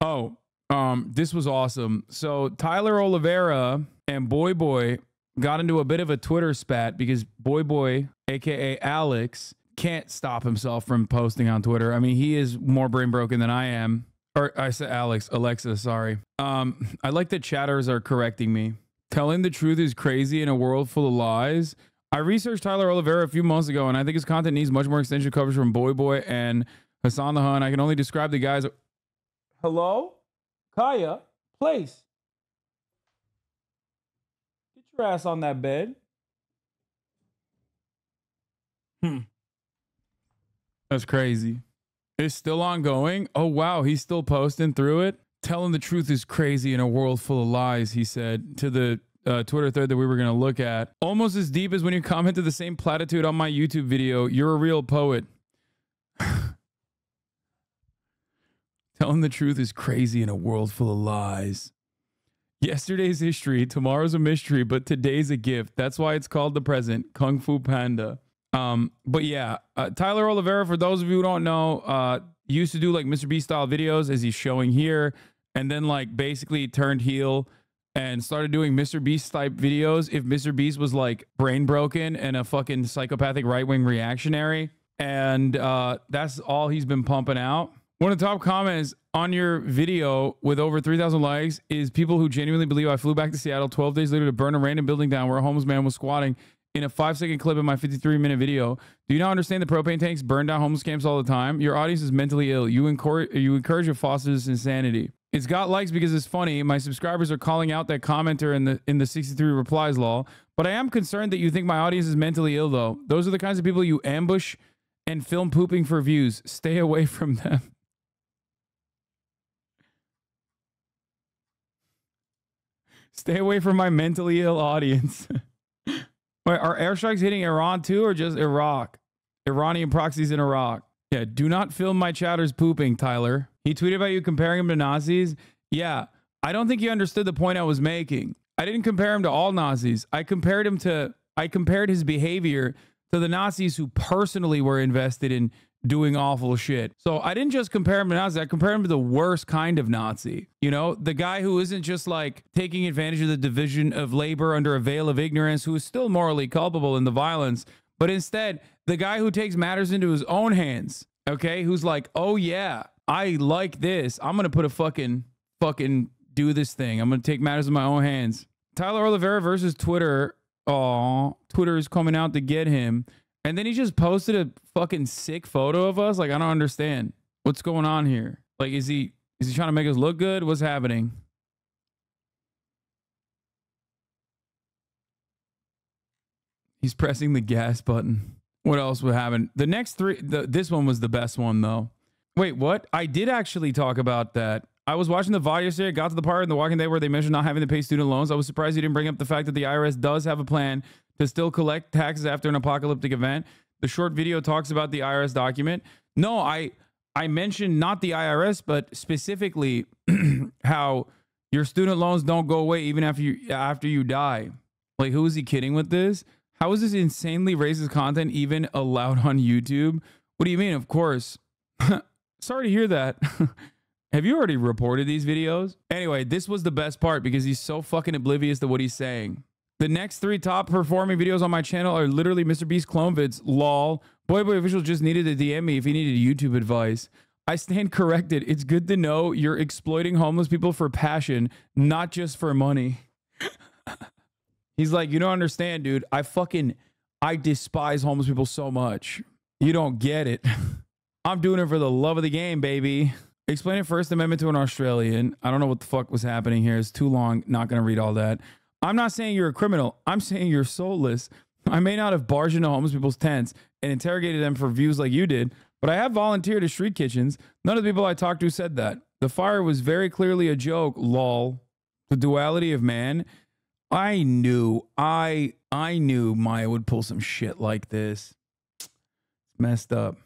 Oh, this was awesome. So Tyler Oliveira and Boy Boy got into a bit of a Twitter spat because Boy Boy, aka Alex, can't stop himself from posting on Twitter. I mean, he is more brain broken than I am. Or I said Alexa, sorry. I like that chatters are correcting me. Telling the truth is crazy in a world full of lies. I researched Tyler Oliveira a few months ago, and I think his content needs much more extensive coverage from Boy Boy and Hassan the Hun. I can only describe the guys. Hello? Kaya, place. Get your ass on that bed. That's crazy. It's still ongoing. Oh, wow. He's still posting through it. Telling the truth is crazy in a world full of lies, he said to the Twitter thread that we were going to look at. Almost as deep as when you commented the same platitude on my YouTube video. You're a real poet. Telling the truth is crazy in a world full of lies. Yesterday's history, tomorrow's a mystery, but today's a gift. That's why it's called the present. Kung Fu Panda. But yeah, Tyler Oliveira, for those of you who don't know, used to do like Mr. Beast style videos, as he's showing here, and then like basically turned heel and started doing Mr. Beast type videos if Mr. Beast was like brain broken and a fucking psychopathic right-wing reactionary. And that's all he's been pumping out. One of the top comments on your video with over 3,000 likes is people who genuinely believe I flew back to Seattle 12 days later to burn a random building down where a homeless man was squatting in a 5-second clip in my 53-minute video. Do you not understand that propane tanks burn down homeless camps all the time? Your audience is mentally ill. You encourage your fosters insanity. It's got likes because it's funny. My subscribers are calling out that commenter in the 63 replies law. But I am concerned that you think my audience is mentally ill, though. Those are the kinds of people you ambush and film pooping for views. Stay away from them. Stay away from my mentally ill audience. Wait, are airstrikes hitting Iran too, or just Iraq? Iranian proxies in Iraq. Yeah, do not film my chatters pooping, Tyler. He tweeted about you comparing him to Nazis. Yeah, I don't think you understood the point I was making. I didn't compare him to all Nazis. I compared his behavior to the Nazis who personally were invested in doing awful shit. So I didn't just compare him to Nazis. I compared him to the worst kind of Nazi. You know, the guy who isn't just like taking advantage of the division of labor under a veil of ignorance, who is still morally culpable in the violence, but instead the guy who takes matters into his own hands. Okay, who's like, oh yeah, I like this. I'm gonna put a fucking do this thing. I'm gonna take matters in my own hands. Tyler Oliveira versus Twitter. Oh, Twitter is coming out to get him. And then he just posted a fucking sick photo of us. Like, I don't understand what's going on here. Like, is he trying to make us look good? What's happening? He's pressing the gas button. What else would happen? The next three, this one was the best one though. Wait, what? I did actually talk about that. I was watching the VOD yesterday. I got to the part in The Walking Dead where they mentioned not having to pay student loans. I was surprised you didn't bring up the fact that the IRS does have a plan to still collect taxes after an apocalyptic event. The short video talks about the IRS document. No, I mentioned not the IRS, but specifically how your student loans don't go away even after you die. Like, who is he kidding with this? How is this insanely racist content even allowed on YouTube? What do you mean? Of course. Sorry to hear that. Have you already reported these videos? Anyway, this was the best part because he's so fucking oblivious to what he's saying. The next three top performing videos on my channel are literally Mr. Beast clone vids. Lol. Boy Official just needed to DM me if he needed YouTube advice. I stand corrected. It's good to know you're exploiting homeless people for passion, not just for money. He's like, you don't understand, dude. I despise homeless people so much. You don't get it. I'm doing it for the love of the game, baby. Explaining First Amendment to an Australian. I don't know what the fuck was happening here. It's too long. Not going to read all that. I'm not saying you're a criminal. I'm saying you're soulless. I may not have barged into homeless people's tents and interrogated them for views like you did, but I have volunteered at street kitchens. None of the people I talked to said that. The fire was very clearly a joke, lol. The duality of man. I knew Maya would pull some shit like this. It's messed up.